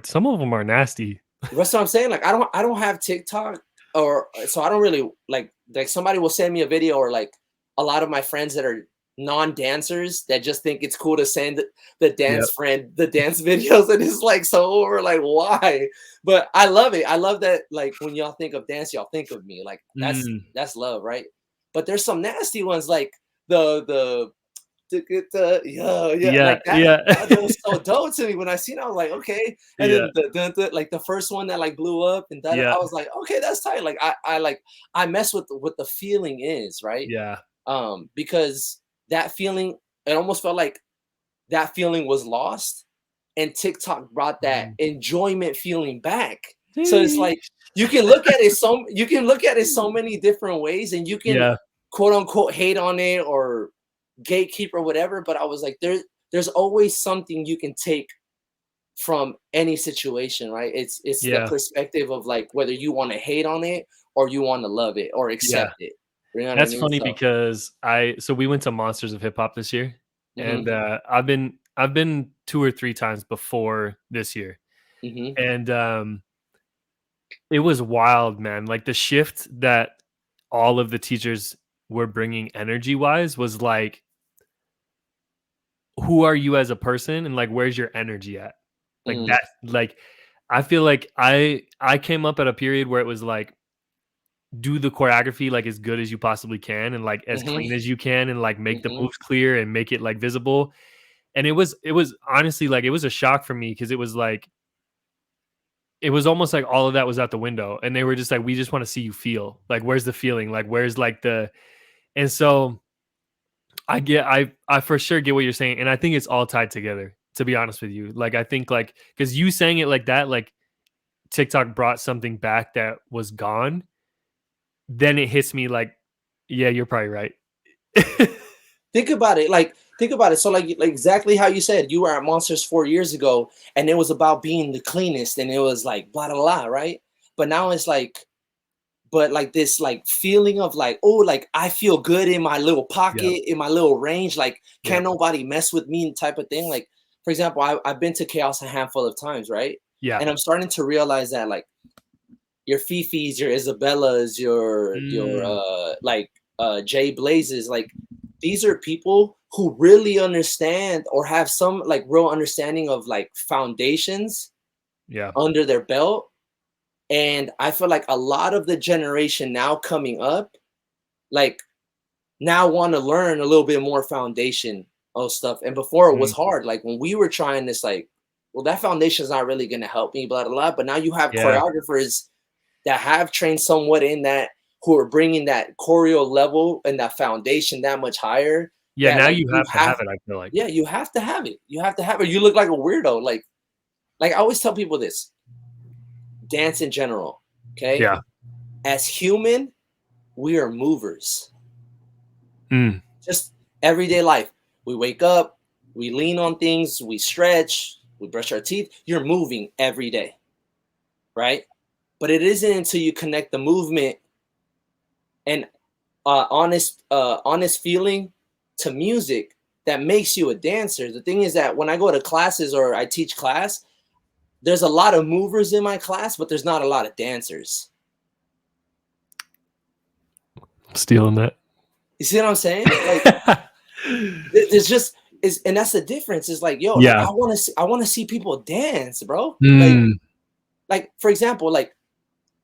some of them are nasty. that's what I'm saying. Like I don't have TikTok, or so I don't really like somebody will send me a video, or like a lot of my friends that are non-dancers that just think it's cool to send the Yep. dance friend the dance videos, and it's like so over, like why? But I love it. I love that, like when y'all think of dance, y'all think of me. Like Mm, that's love, right? But there's some nasty ones like the yeah, yeah, yeah, like that. yeah. That was so dope to me when I seen it. I was like, okay. And Yeah, then like the first one that like blew up, and that yeah, I was like, okay, that's tight. Like I mess with what the feeling is, right? yeah. Because that feeling, it almost felt like that feeling was lost, and TikTok brought that Mm. enjoyment feeling back. So it's like Sheesh. you can look at it so many different ways, and you can Yeah, quote unquote hate on it or gatekeeper, whatever. But I was like, there's always something you can take from any situation, right? It's the yeah, perspective of like whether you want to hate on it or you want to love it or yeah. accept it. You know what I That's mean? funny So because so we went to Monsters of Hip Hop this year, hmm and I've been 2 or 3 times before this year, hmm and it was wild, man. Like the shift that all of the teachers were bringing energy wise was like, who are you as a person, and like where's your energy at? Like mm, that. Like I feel like I came up at a period where it was like, do the choreography like as good as you possibly can and like as hmm clean as you can and like make the hmm moves clear and make it like visible. And it was honestly like it was a shock for me because it was like it was almost like all of that was out the window and they were just like, we just want to see you feel. Like where's the feeling? Like where's like the and so I for sure get what you're saying. And I think it's all tied together, to be honest with you. Like I think like because you saying it like that, like TikTok brought something back that was gone, then it hits me like, yeah, you're probably right. think about it. Like think about it. So like exactly how you said, you were at Monsters 4 years ago, and it was about being the cleanest, and it was like blah blah blah, right? But now it's like but like this like feeling of like, oh, like I feel good in my little Yep. pocket, in my little range, like can't Yep. nobody mess with me type of thing. Like for example, I've been to chaos a handful of times, right? Yeah. And I'm starting to realize that like your Fifis, your Isabellas, your Mm. Jay Blazes, like these are people who really understand or have some like real understanding of like foundations under their belt. And I feel like a lot of the generation now coming up, like now want to learn a little bit more foundation of stuff. And before it was hard. Like when we were trying this, like, well, that foundation is not really going to help me, blah, blah, blah. But now you have choreographers that have trained somewhat in that, who are bringing that choreo level and that foundation that much higher. Yeah, that, now like, you have to have it, I feel like. Yeah, you have to have it. You have to have it. You look like a weirdo. Like I always tell people this. Dance in general, okay? Yeah. As human, we are movers. Just everyday life. We wake up, we lean on things, we stretch, we brush our teeth. You're moving every day, right? But it isn't until you connect the movement and honest feeling to music that makes you a dancer. The thing is that when I go to classes or I teach class, there's a lot of movers in my class, but there's not a lot of dancers. Stealing that. You see what I'm saying? Like, there's just is, and that's the difference. Is like, yo, like, I want to see people dance, bro. Like for example, like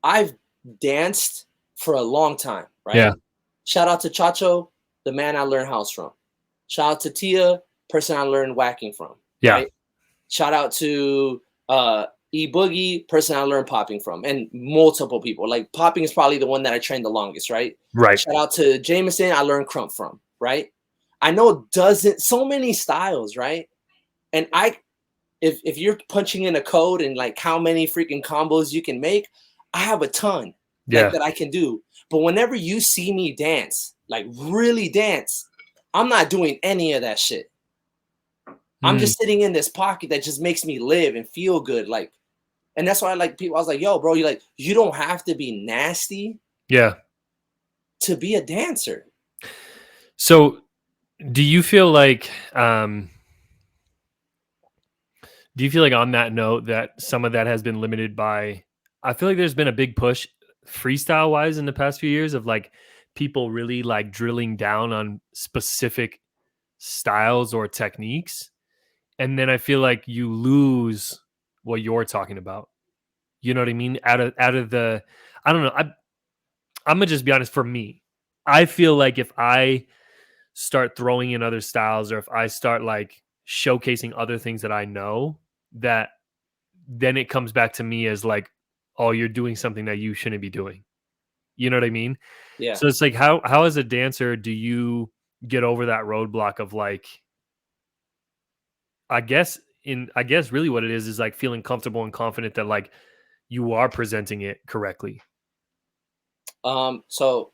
I've danced for a long time, right? Yeah. Shout out to Chacho, the man I learned house from. Shout out to Tia, person I learned whacking from. Yeah. Right? Shout out to E Boogie, person I learned popping from, and multiple people. Like popping is probably the one that I trained the longest, right? Right. Shout out to Jameson, I learned krump from, right? I know so many styles, right? And if you're punching in a code and like how many freaking combos you can make, I have a ton that I can do. But whenever you see me dance, like really dance, I'm not doing any of that shit. I'm just sitting in this pocket that just makes me live and feel good. Like, and that's why I like people. I was like, yo, bro, you don't have to be nasty. Yeah. To be a dancer. So do you feel like on that note that some of that has been limited by, I feel like there's been a big push freestyle wise in the past few years of like people really like drilling down on specific styles or techniques. And then I feel like you lose what you're talking about. You know what I mean? Out of the, I don't know. I'm gonna just be honest. For me, I feel like if I start throwing in other styles, or if I start like showcasing other things that I know, that then it comes back to me as like, oh, you're doing something that you shouldn't be doing. You know what I mean? Yeah. So it's like, how as a dancer do you get over that roadblock of like, I guess really what it is like feeling comfortable and confident that like you are presenting it correctly. So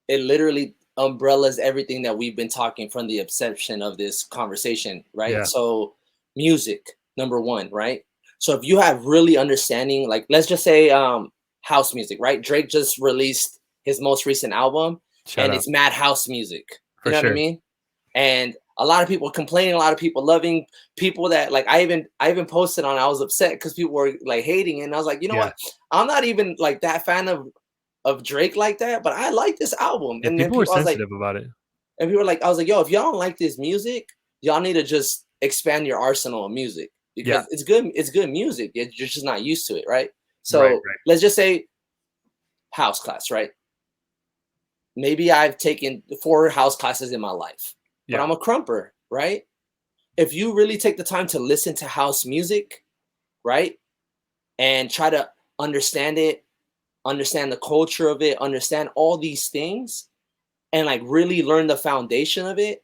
it literally umbrellas everything that we've been talking from the inception of this conversation, right? Yeah. So music, number one, right? So if you have really understanding, like let's just say house music, right? Drake just released his most recent album it's mad house music. You know what I mean? And a lot of people complaining, a lot of people loving, people that like I even posted on, I was upset because people were like hating, and I was like, you know what? I'm not even like that fan of Drake like that, but I like this album. Yeah, and people were sensitive like, about it. And people were like, I was like, yo, if y'all don't like this music, y'all need to just expand your arsenal of music because it's good music. You're just not used to it, right? So let's just say house class, right? Maybe I've taken 4 house classes in my life, but I'm a krumper, right? If you really take the time to listen to house music, right? And try to understand it, understand the culture of it, understand all these things, and like really learn the foundation of it,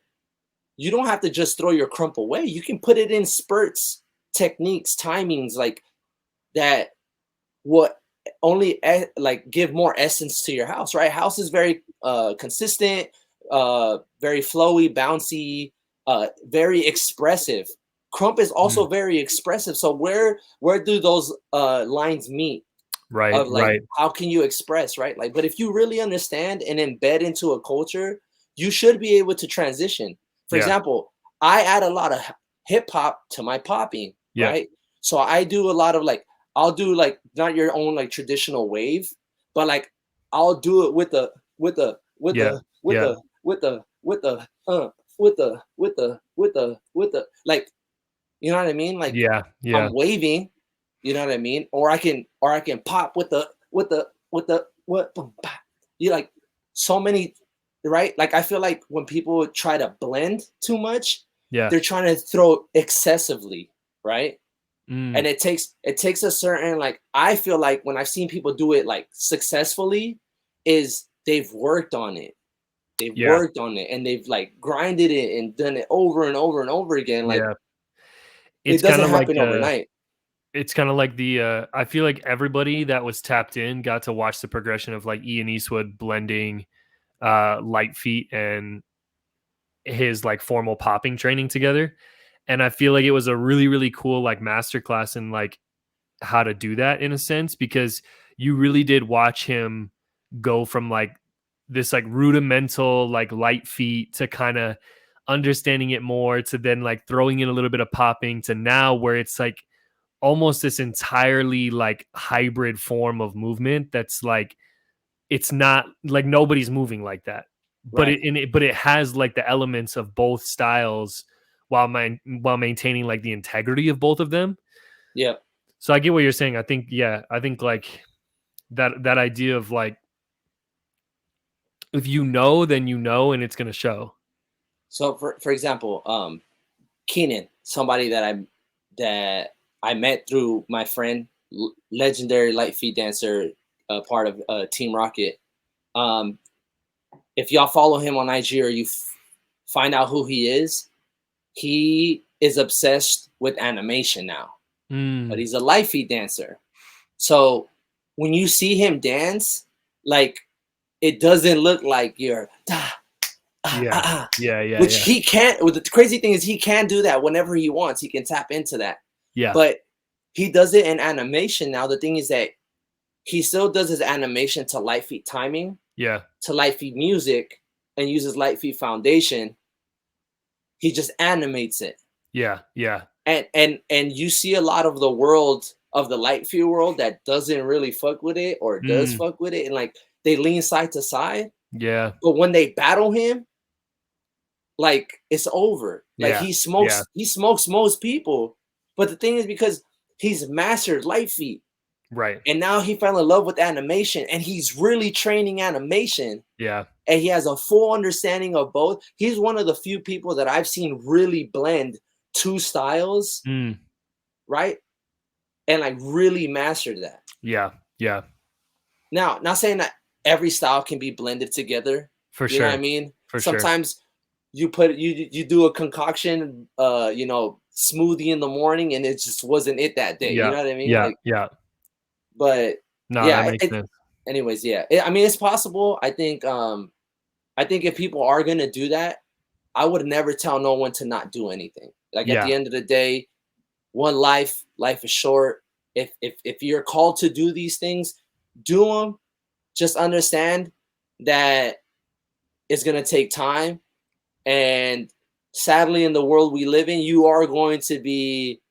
you don't have to just throw your krump away. You can put it in spurts, techniques, timings, like that what only like give more essence to your house, right? House is very consistent, very flowy, bouncy, very expressive. Krump is also very expressive. So where do those lines meet? Right, of like how can you express, right? Like, but if you really understand and embed into a culture, you should be able to transition. For example, I add a lot of hip hop to my popping, right? So I do a lot of like, I'll do like not your own like traditional wave, but like I'll do it with the like, you know what I mean? Like Yeah. Yeah. I'm waving, you know what I mean? Or I can pop with the what boom, bah. You like so many, right? Like I feel like when people try to blend too much, Yeah. they're trying to throw excessively, right? Mm, And it takes a certain, like, I feel like when I've seen people do it like successfully, is they've worked on it. They've yeah. worked on it and they've like grinded it and done it over and over and over again. Like Yeah. it It's kind doesn't of like happen overnight. it's kind of like I feel like everybody that was tapped in got to watch the progression of like Ian Eastwood blending light feet and his like formal popping training together. And I feel like it was a really, really cool like masterclass in like how to do that in a sense, because you really did watch him go from like this like rudimental like light feet to kind of understanding it more, to then like throwing in a little bit of popping, to now where it's like almost this entirely like hybrid form of movement that's like it's not like nobody's moving like that, but Right. but it has like the elements of both styles while maintaining like the integrity of both of them. Yep. So I get what you're saying. I think like that idea of like if you know, then you know, and it's gonna show. So for example, Keenan, somebody that I met through my friend, legendary light feet dancer, part of Team Rocket. Um, if y'all follow him on IG or you find out who he is obsessed with animation now, but Mm, he's a light feet dancer. So when you see him dance, like it doesn't look like you're yeah, yeah, yeah, which yeah, he can't. The crazy thing is he can do that whenever he wants. He can tap into that, yeah, but he does it in animation now. The thing is that he still does his animation to light feet timing, yeah, to light feet music, and uses light feet foundation. He just animates it, yeah, yeah. and you see a lot of the world of the light feet world that doesn't really fuck with it or does Mm, fuck with it, and like they lean side to side. yeah, But when they battle him, like it's over. Like yeah, yeah, he smokes most people. But the thing is, because he's mastered light feet right, and now he fell in love with animation and he's really training animation yeah, and he has a full understanding of both. He's one of the few people that I've seen really blend two styles, mm, right? And like really mastered that. yeah, yeah, Now, not saying that every style can be blended together. for You know what I sure, mean? for sure. Sometimes you do a concoction, smoothie in the morning, and it just wasn't it that day. You Yeah, know what I mean? yeah, Like, yeah. but No, that yeah. makes sense. Anyways, yeah. I mean, it's possible. I think if people are gonna do that, I would never tell no one to not do anything. Like at Yeah, the end of the day, one life. Life is short. If you're called to do these things, do them. Just understand that it's gonna take time. And sadly, in the world we live in, you are going to be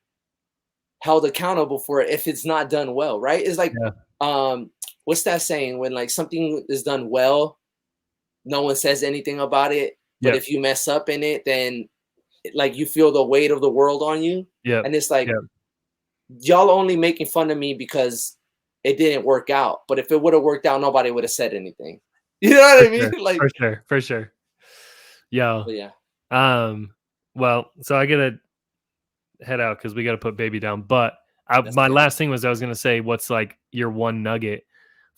held accountable for it if it's not done well, right? It's like, yeah, um, what's that saying? When like something is done well, no one says anything about it. But yep, if you mess up in it, then like you feel the weight of the world on you. yep, And it's like, yep. y'all only making fun of me because it didn't work out. But if it would have worked out, nobody would have said anything. You know For what I mean? sure, Like, for sure, for sure. Yo, but yeah, um, well, so I gotta head out because we gotta put baby down. But that's my good. last thing was I was gonna say what's like your one nugget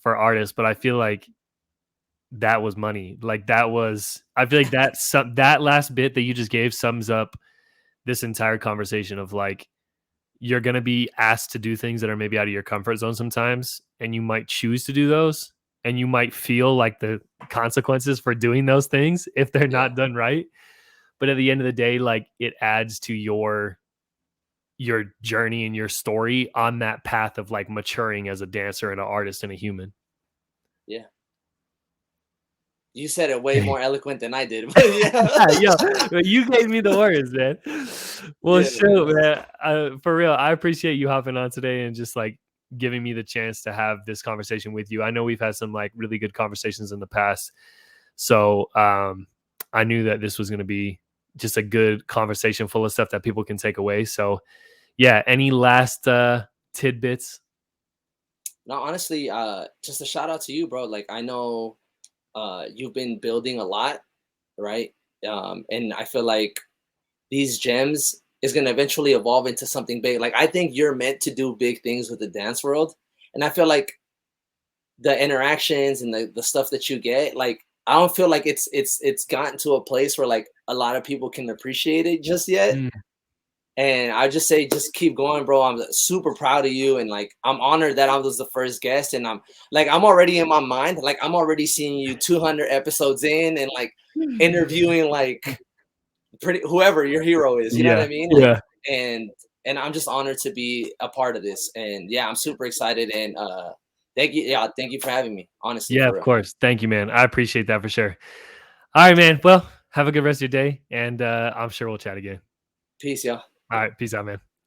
for artists, but I feel like that was money. Like that was, I feel like that last bit that you just gave sums up this entire conversation of like you're going to be asked to do things that are maybe out of your comfort zone sometimes, and you might choose to do those, and you might feel like the consequences for doing those things if they're Yeah, not done right. But at the end of the day, like it adds to your journey and your story on that path of like maturing as a dancer and an artist and a human. yeah. You said it way more eloquent than I did, but yeah. Yo, you gave me the words, man. Well, Yeah, shoot, man. For real, I appreciate you hopping on today and just like giving me the chance to have this conversation with you. I know we've had some like really good conversations in the past, so I knew that this was going to be just a good conversation full of stuff that people can take away. So yeah, any last tidbits? No, honestly, just a shout out to you, bro. Like I know you've been building a lot, right? And I feel like these gems is gonna eventually evolve into something big. Like I think you're meant to do big things with the dance world. And I feel like the interactions and the stuff that you get, like I don't feel like it's gotten to a place where like a lot of people can appreciate it just yet. Mm, And I just say, just keep going, bro. I'm super proud of you, and like I'm honored that I was the first guest. And I'm already in my mind, like I'm already seeing you 200 episodes in, and like interviewing like pretty whoever your hero is. You know what yeah, I mean? Like, yeah, and I'm just honored to be a part of this. And yeah, I'm super excited. And thank you, yeah, thank you for having me. Honestly, yeah. for Of real. course. Thank you, man. I appreciate that for sure. All right, man. Well, have a good rest of your day, and I'm sure we'll chat again. Peace, y'all. All right, peace out, man.